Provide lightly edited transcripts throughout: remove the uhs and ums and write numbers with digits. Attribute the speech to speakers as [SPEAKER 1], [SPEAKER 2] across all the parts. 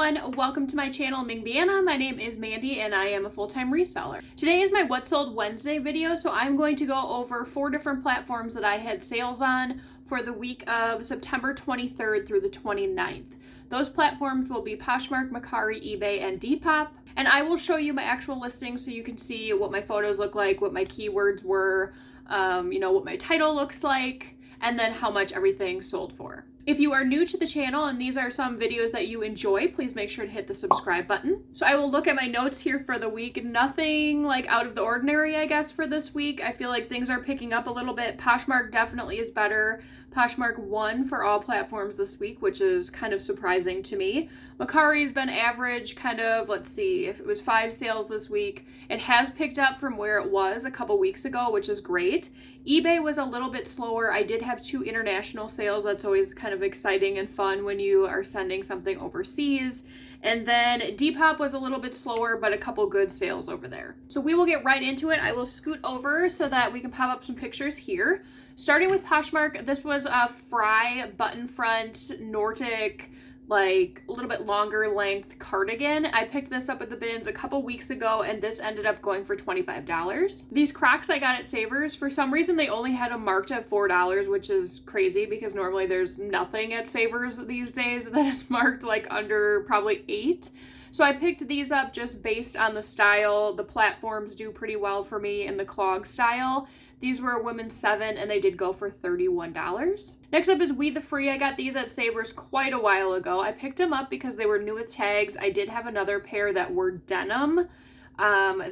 [SPEAKER 1] everyone, welcome to my channel Mingby and I. My name is Mandy and I am a full-time reseller. Today is my What Sold Wednesday video, so I'm going to go over 4 different platforms that I had sales on for the week of September 23rd through the 29th. Those platforms will be Poshmark, Mercari, eBay, and Depop. And I will show you my actual listings so you can see what my photos look like, what my keywords were, what my title looks like, and then how much everything sold for. If you are new to the channel and these are some videos that you enjoy, please make sure to hit the subscribe button. So I will look at my notes here for the week. Nothing like out of the ordinary, I guess, for this week. I feel like things are picking up a little bit. Poshmark definitely is better. Poshmark won for all platforms this week, which is kind of surprising to me. Mercari's been average, kind of, let's see, if it was 5 sales this week. It has picked up from where it was a couple weeks ago, which is great. eBay was a little bit slower. I did have 2 international sales. That's always kind of exciting and fun when you are sending something overseas. And then Depop was a little bit slower, but a couple good sales over there. So we will get right into it. I will scoot over so that we can pop up some pictures here. Starting with Poshmark, this was a Fry button front Nordic, like a little bit longer length cardigan. I picked this up at the bins a couple weeks ago and this ended up going for $25. These Crocs I got at Savers, for some reason they only had them marked at $4, which is crazy because normally there's nothing at Savers these days that is marked like under probably $8. So I picked these up just based on the style. The platforms do pretty well for me in the clog style. These were a women's 7 and they did go for $31. Next up is We The Free. I got these at Savers quite a while ago. I picked them up because they were new with tags. I did have another pair that were denim.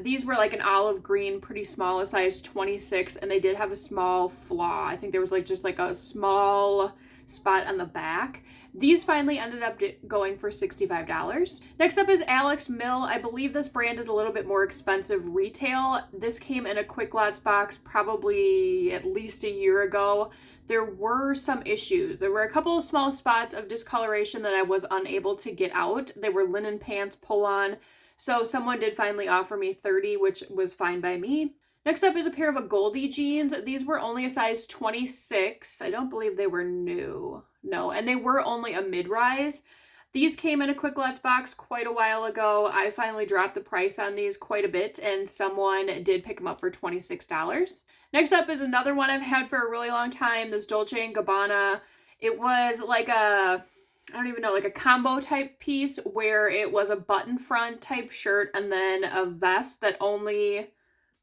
[SPEAKER 1] These were like an olive green, pretty small, a size 26, and they did have a small flaw. I think there was just a small spot on the back. These finally ended up going for $65. Next up is Alex Mill. I believe this brand is a little bit more expensive retail. This came in a Quick Lots box probably at least a year ago. There were some issues. There were a couple of small spots of discoloration that I was unable to get out. They were linen pants pull-on. So someone did finally offer me $30, which was fine by me. Next up is a pair of Goldie jeans. These were only a size 26. I don't believe they were new. No, and they were only a mid-rise. These came in a Quick Lots box quite a while ago. I finally dropped the price on these quite a bit, and someone did pick them up for $26. Next up is another one I've had for a really long time, this Dolce & Gabbana. It was like a, I don't even know, like a combo type piece where it was a button front type shirt and then a vest that only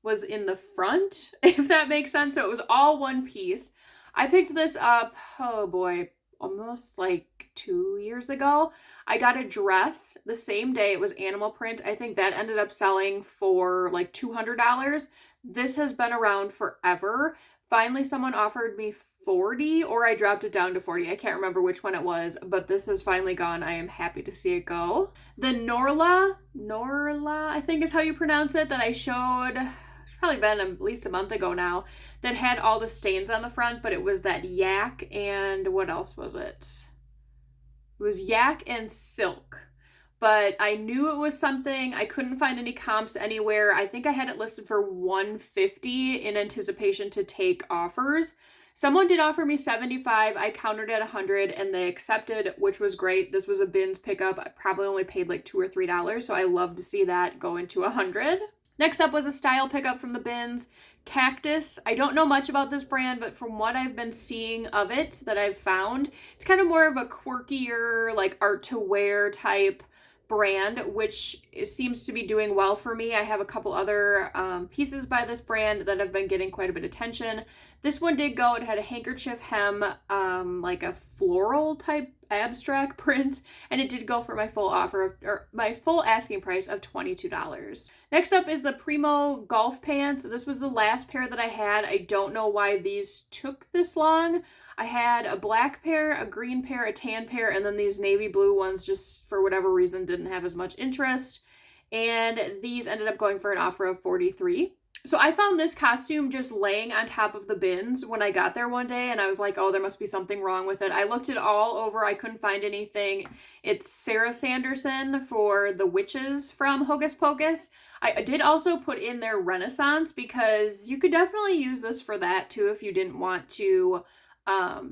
[SPEAKER 1] was in the front, if that makes sense. So it was all one piece. I picked this up, oh boy, almost like 2 years ago. I got a dress the same day. It was animal print. I think that ended up selling for like $200. This has been around forever. Finally, someone offered me $40 or I dropped it down to $40. I can't remember which one it was, but this has finally gone. I am happy to see it go. The Norla, I think is how you pronounce it, that I showed, it's probably been at least a month ago now, that had all the stains on the front, but it was that yak and what else was it? It was yak and silk. But I knew it was something. I couldn't find any comps anywhere. I think I had it listed for $150 in anticipation to take offers. Someone did offer me $75. I countered at $100 and they accepted, which was great. This was a bins pickup. I probably only paid like $2 or $3, so I love to see that go into $100. Next up was a style pickup from the bins, Cactus. I don't know much about this brand, but from what I've been seeing of it that I've found, it's kind of more of a quirkier, like art to wear type brand, which seems to be doing well for me. I have a couple other pieces by this brand that have been getting quite a bit of attention. This one did go. It had a handkerchief hem, like a floral type abstract print, and it did go for my full offer or my full asking price of $22. Next up is the Primo golf pants. This was the last pair that I had. I don't know why these took this long. I had a black pair, a green pair, a tan pair, and then these navy blue ones just for whatever reason didn't have as much interest. And these ended up going for an offer of $43. So I found this costume just laying on top of the bins when I got there one day, and I was like, oh, there must be something wrong with it. I looked it all over. I couldn't find anything. It's Sarah Sanderson for the witches from Hocus Pocus. I did also put in their Renaissance because you could definitely use this for that too if you didn't want to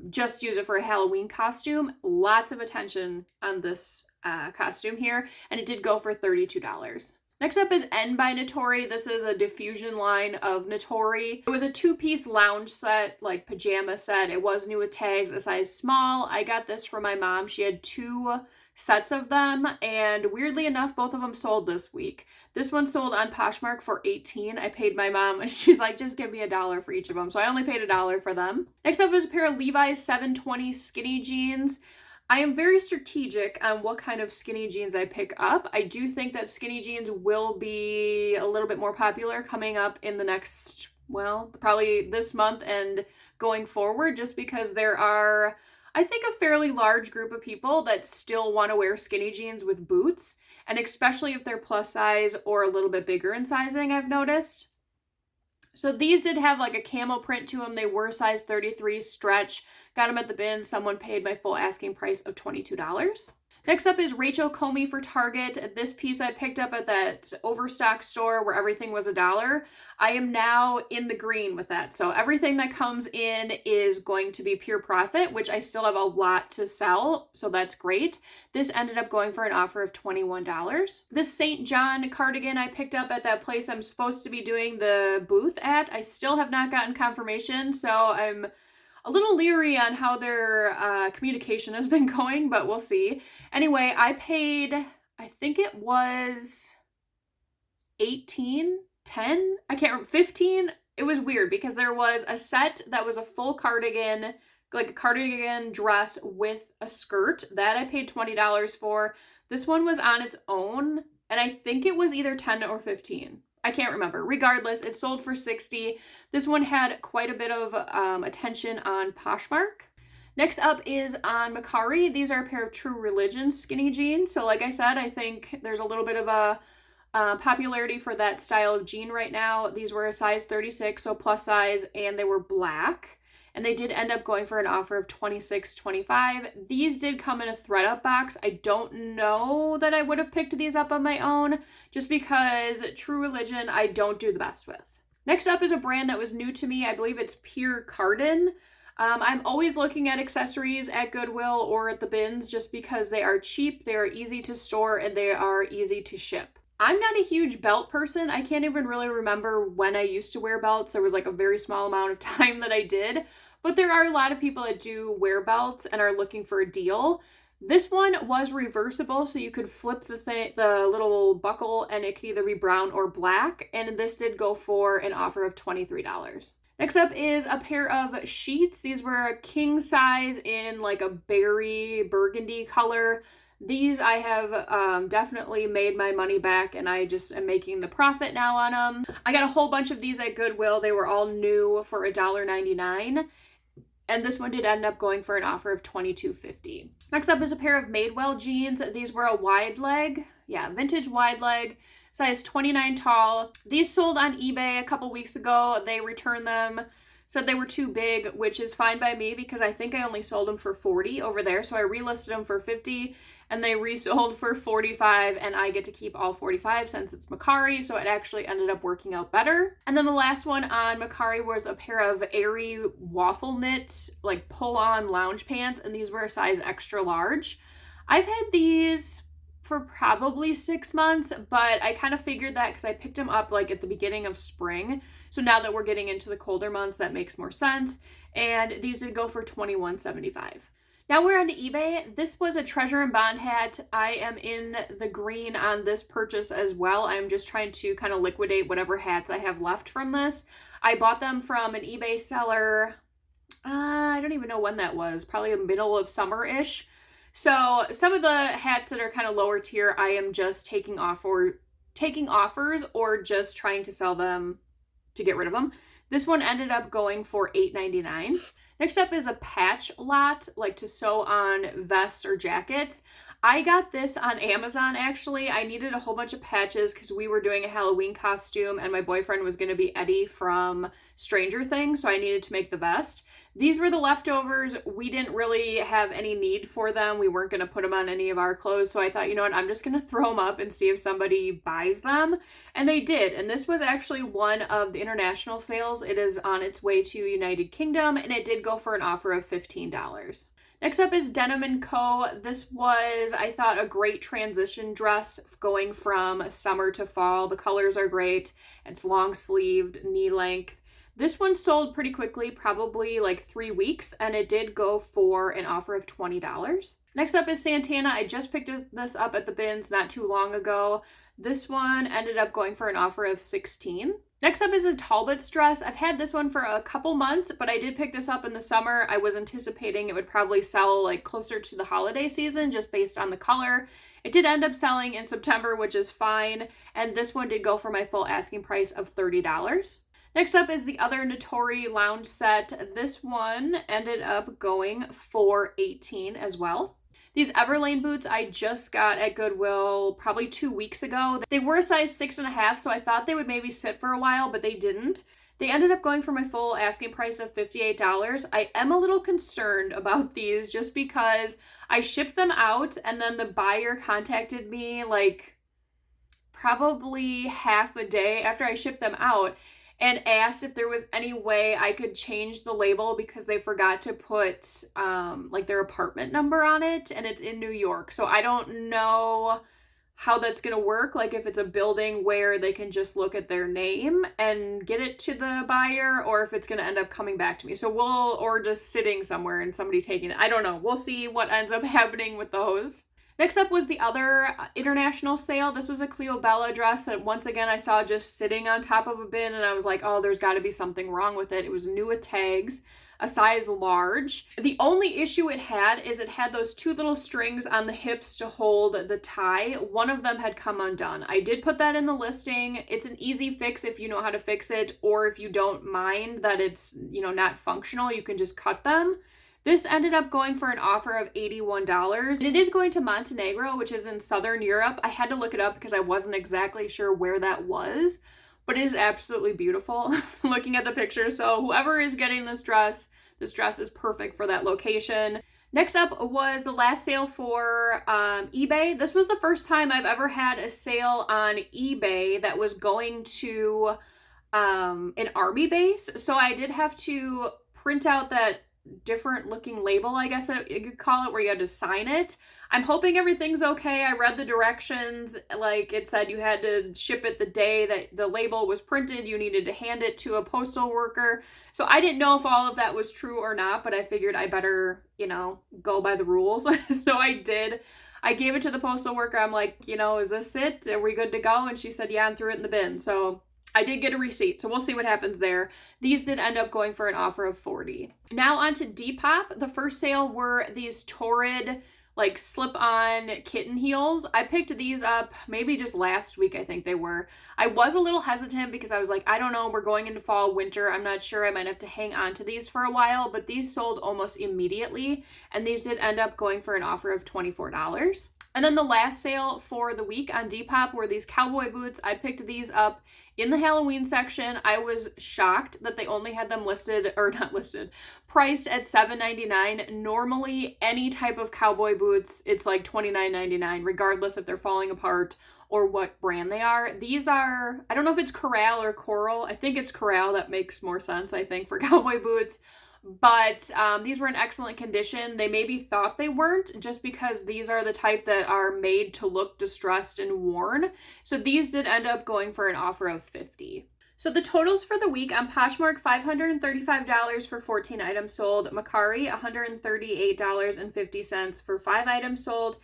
[SPEAKER 1] just use it for a Halloween costume. Lots of attention on this costume here, and it did go for $32. Next up is N by Natori. This is a diffusion line of Natori. It was a 2-piece lounge set, like pajama set. It was new with tags, a size small. I got this for my mom. She had 2 sets of them, and weirdly enough, both of them sold this week. This one sold on Poshmark for $18. I paid my mom, and she's like, just give me $1 for each of them. So I only paid $1 for them. Next up is a pair of Levi's 720 skinny jeans. I am very strategic on what kind of skinny jeans I pick up. I do think that skinny jeans will be a little bit more popular coming up in the next, well, probably this month and going forward, just because there are, I think, a fairly large group of people that still want to wear skinny jeans with boots, and especially if they're plus size or a little bit bigger in sizing, I've noticed. So these did have like a camo print to them. They were size 33 stretch. Got them at the bin. Someone paid my full asking price of $22. Next up is Rachel Comey for Target. This piece I picked up at that Overstock store where everything was $1. I am now in the green with that. So everything that comes in is going to be pure profit, which I still have a lot to sell. So that's great. This ended up going for an offer of $21. This St. John cardigan I picked up at that place I'm supposed to be doing the booth at. I still have not gotten confirmation, so I'm a little leery on how their communication has been going, but we'll see. Anyway, I paid, I think it was 18, 10, I can't remember, 15. It was weird because there was a set that was a full cardigan, like a cardigan dress with a skirt that I paid $20 for. This one was on its own, and I think it was either 10 or 15. I can't remember. Regardless, it sold for $60. This one had quite a bit of attention on Poshmark. Next up is on Mercari. These are a pair of True Religion skinny jeans. So like I said, I think there's a little bit of a popularity for that style of jean right now. These were a size 36, so plus size, and they were black. And they did end up going for an offer of $26.25. These did come in a thread-up box. I don't know that I would have picked these up on my own, just because True Religion I don't do the best with. Next up is a brand that was new to me. I believe it's Pure Carden. I'm always looking at accessories at Goodwill or at the bins just because they are cheap, they are easy to store, and they are easy to ship. I'm not a huge belt person. I can't even really remember when I used to wear belts. There was like a very small amount of time that I did. But there are a lot of people that do wear belts and are looking for a deal. This one was reversible, so you could flip the little buckle and it could either be brown or black. And this did go for an offer of $23. Next up is a pair of sheets. These were a king size in like a berry burgundy color. These I have definitely made my money back, and I just am making the profit now on them. I got a whole bunch of these at Goodwill. They were all new for $1.99. And this one did end up going for an offer of $22.50. Next up is a pair of Madewell jeans. These were a wide leg. Yeah, vintage wide leg. Size 29 tall. These sold on eBay a couple weeks ago. They returned them. Said they were too big, which is fine by me because I think I only sold them for $40 over there. So I relisted them for $50 and they resold for $45, and I get to keep all $45 since it's Mercari, so it actually ended up working out better. And then the last one on Mercari was a pair of airy waffle knit, like pull-on lounge pants, and these were a size extra large. I've had these for probably 6 months, but I kind of figured that because I picked them up like at the beginning of spring. So now that we're getting into the colder months, that makes more sense. And these did go for $21.75. Now we're on to eBay. This was a Treasure and Bond hat. I am in the green on this purchase as well. I'm just trying to kind of liquidate whatever hats I have left from this. I bought them from an eBay seller. I don't even know when that was. Probably the middle of summer-ish. So some of the hats that are kind of lower tier, I am just taking offers or just trying to sell them to get rid of them. This one ended up going for $8.99. Next up is a patch lot, like to sew on vests or jackets. I got this on Amazon, actually. I needed a whole bunch of patches because we were doing a Halloween costume and my boyfriend was going to be Eddie from Stranger Things, so I needed to make the vest. These were the leftovers. We didn't really have any need for them. We weren't going to put them on any of our clothes, so I thought, you know what, I'm just going to throw them up and see if somebody buys them. And they did, and this was actually one of the international sales. It is on its way to United Kingdom, and it did go for an offer of $15. Next up is Denim & Co. This was, I thought, a great transition dress going from summer to fall. The colors are great. It's long sleeved, knee length. This one sold pretty quickly, probably like 3 weeks, and it did go for an offer of $20. Next up is Santana. I just picked this up at the bins not too long ago. This one ended up going for an offer of $16. Next up is a Talbot's dress. I've had this one for a couple months, but I did pick this up in the summer. I was anticipating it would probably sell like closer to the holiday season just based on the color. It did end up selling in September, which is fine, and this one did go for my full asking price of $30. Next up is the other Notori lounge set. This one ended up going for $18 as well. These Everlane boots I just got at Goodwill probably 2 weeks ago. They were a size 6.5, so I thought they would maybe sit for a while, but they didn't. They ended up going for my full asking price of $58. I am a little concerned about these just because I shipped them out and then the buyer contacted me like probably half a day after I shipped them out and asked if there was any way I could change the label because they forgot to put like their apartment number on it, and it's in New York. So I don't know how that's going to work, like if it's a building where they can just look at their name and get it to the buyer, or if it's going to end up coming back to me. So or just sitting somewhere and somebody taking it. I don't know. We'll see what ends up happening with those. Next up was the other international sale. This was a Cleo Bella dress that once again I saw just sitting on top of a bin, and I was like, oh, there's got to be something wrong with it. It was new with tags, a size large. The only issue it had is it had those 2 little strings on the hips to hold the tie. One of them had come undone. I did put that in the listing. It's an easy fix if you know how to fix it, or if you don't mind that it's, not functional, you can just cut them. This ended up going for an offer of $81. It is going to Montenegro, which is in Southern Europe. I had to look it up because I wasn't exactly sure where that was, but it is absolutely beautiful looking at the picture. So whoever is getting this dress is perfect for that location. Next up was the last sale for eBay. This was the first time I've ever had a sale on eBay that was going to an army base. So I did have to print out that different looking label, I guess you could call it, where you had to sign it. I'm hoping everything's okay. I read the directions, like it said you had to ship it the day that the label was printed. You needed to hand it to a postal worker. So I didn't know if all of that was true or not, but I figured I better, go by the rules. So I did. I gave it to the postal worker. I'm like, is this it? Are we good to go? And she said, yeah, and threw it in the bin. So I did get a receipt, so we'll see what happens there. These did end up going for an offer of $40. Now on to Depop. The first sale were these Torrid, like slip-on kitten heels. I picked these up maybe just last week, I think they were. I was a little hesitant because I was like, I don't know, we're going into fall, winter. I'm not sure. I might have to hang on to these for a while, but these sold almost immediately, and these did end up going for an offer of $24. And then the last sale for the week on Depop were these cowboy boots. I picked these up in the Halloween section. I was shocked that they only had them priced at $7.99. Normally, any type of cowboy boots, it's like $29.99, regardless if they're falling apart or what brand they are. These are, I don't know if it's Corral or Coral. I think it's Corral. That makes more sense, I think, for cowboy boots. But these were in excellent condition. They maybe thought they weren't just because these are the type that are made to look distressed and worn. So these did end up going for an offer of $50. So the totals for the week on Poshmark, $535 for 14 items sold. Mercari, $138.50 for 5 items sold.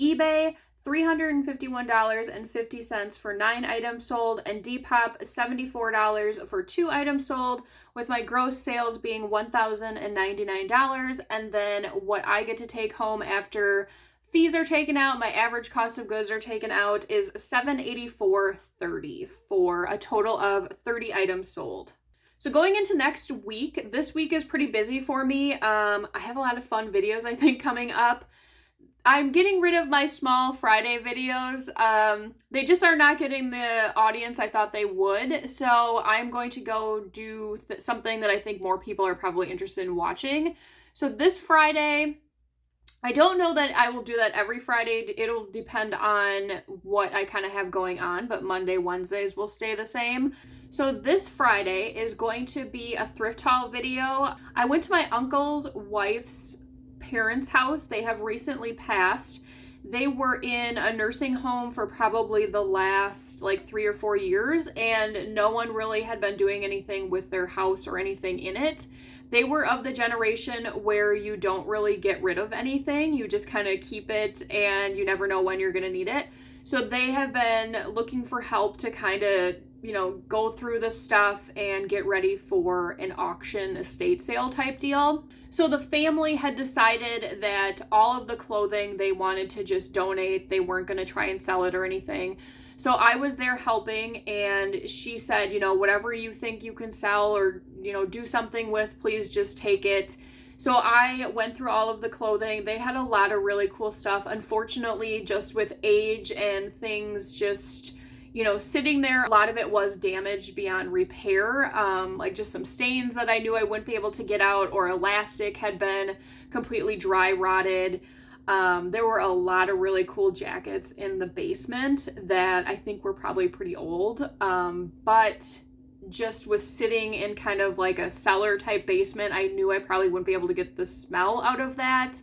[SPEAKER 1] eBay, $351.50 for 9 items sold, and Depop $74 for 2 items sold, with my gross sales being $1,099. And then what I get to take home after fees are taken out, my average cost of goods are taken out, is $784.30 for a total of 30 items sold. So going into next week, this week is pretty busy for me. I have a lot of fun videos, I think, coming up. I'm getting rid of my small Friday videos. They just are not getting the audience I thought they would. So I'm going to go do something that I think more people are probably interested in watching. So this Friday, I don't know that I will do that every Friday. It'll depend on what I kind of have going on, but Monday, Wednesdays will stay the same. So this Friday is going to be a thrift haul video. I went to my uncle's wife's parents' house. They have recently passed. They were in a nursing home for probably the last like 3 or 4 years, and no one really had been doing anything with their house or anything in it. They were of the generation where you don't really get rid of anything. You just kind of keep it and you never know when you're going to need it. So they have been looking for help to kind of, go through the stuff and get ready for an auction estate sale type deal. So the family had decided that all of the clothing they wanted to just donate. They weren't going to try and sell it or anything. So I was there helping, and she said, whatever you think you can sell or, do something with, please just take it. So I went through all of the clothing. They had a lot of really cool stuff. Unfortunately, just with age and things just, sitting there, a lot of it was damaged beyond repair. Like just some stains that I knew I wouldn't be able to get out, or elastic had been completely dry rotted. There were a lot of really cool jackets in the basement that I think were probably pretty old. But just with sitting in kind of like a cellar type basement, I knew I probably wouldn't be able to get the smell out of that.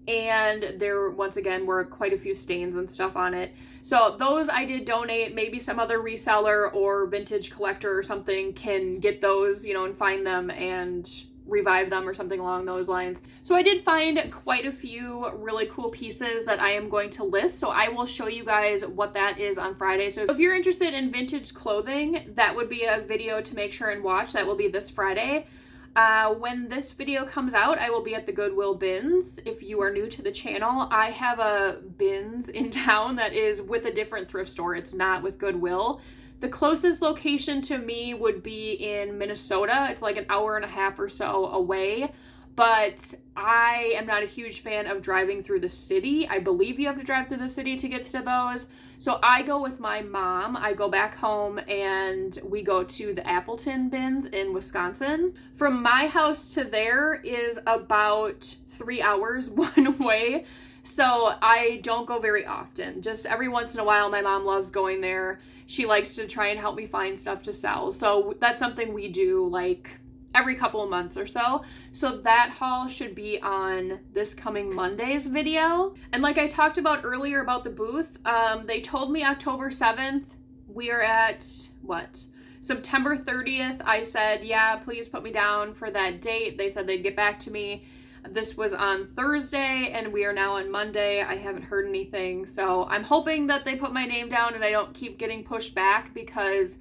[SPEAKER 1] And there, once again, were quite a few stains and stuff on it. So those I did donate. Maybe some other reseller or vintage collector or something can get those, and find them and revive them or something along those lines. So I did find quite a few really cool pieces that I am going to list. So I will show you guys what that is on Friday. So if you're interested in vintage clothing, that would be a video to make sure and watch. That will be this Friday. When this video comes out, I will be at the Goodwill bins. If you are new to the channel, I have a bins in town that is with a different thrift store. It's not with Goodwill. The closest location to me would be in Minnesota. It's like an hour and a half or so away, but I am not a huge fan of driving through the city. I believe you have to drive through the city to get to those. So I go with my mom. I go back home and we go to the Appleton bins in Wisconsin. From my house to there is about 3 hours one way. So I don't go very often. Just every once in a while, my mom loves going there. She likes to try and help me find stuff to sell. So that's something we do like every couple of months or so. So that haul should be on this coming Monday's video. And like I talked about earlier about the booth, they told me October 7th. We are at what? September 30th. I said, yeah, please put me down for that date. They said they'd get back to me. This was on Thursday and we are now on Monday. I haven't heard anything. So I'm hoping that they put my name down and I don't keep getting pushed back, because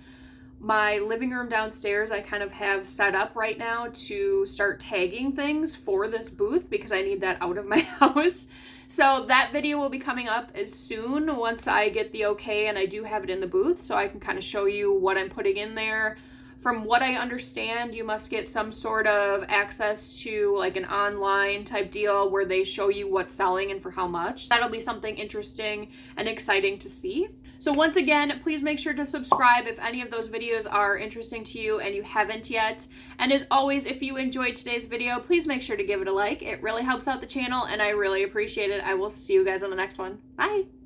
[SPEAKER 1] my living room downstairs I kind of have set up right now to start tagging things for this booth because I need that out of my house. So that video will be coming up as soon once I get the okay and I do have it in the booth, so I can kind of show you what I'm putting in there. From what I understand, you must get some sort of access to like an online type deal where they show you what's selling and for how much. That'll be something interesting and exciting to see. So once again, please make sure to subscribe if any of those videos are interesting to you and you haven't yet. And as always, if you enjoyed today's video, please make sure to give it a like. It really helps out the channel and I really appreciate it. I will see you guys on the next one. Bye!